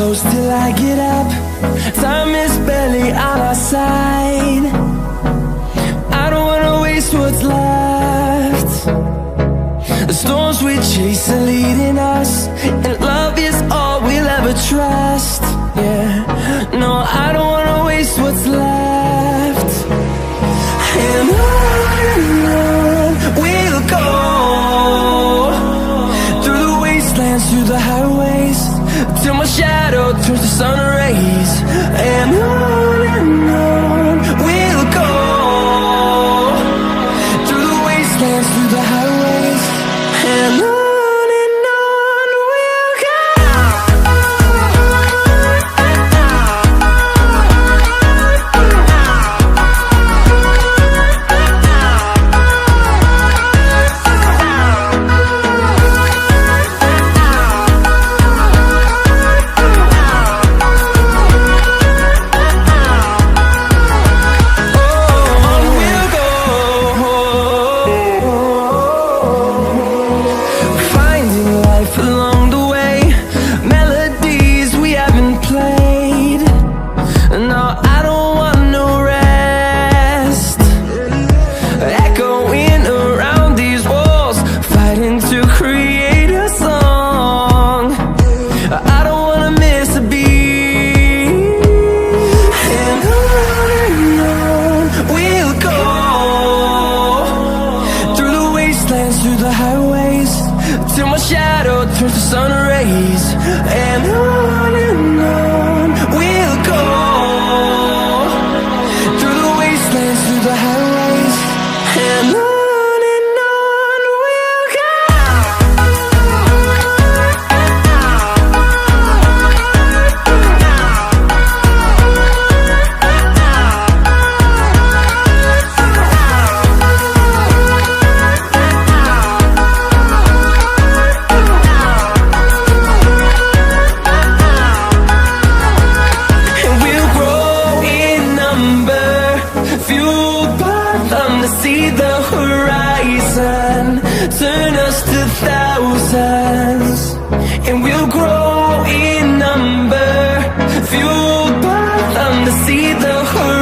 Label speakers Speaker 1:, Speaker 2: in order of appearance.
Speaker 1: close till I get up. Time is barely on our side. I don't wanna waste what's left. The storms we chase are leading us, and love is all we'll ever trust. Yeah, no, I don't wanna waste what's left. And on we'll go, through the wastelands, through the highways, till my shadow turns to sun rays. And on we'll go, through the wastelands, through the highways, and on we'll go. Through the highways, till my shadow turns to sun rays. And on we'll go, through the wastelands, through the highways, and on we'll go. See the horizon, turn us to thousands, and we'll grow in number, fueled by them to see the horizon.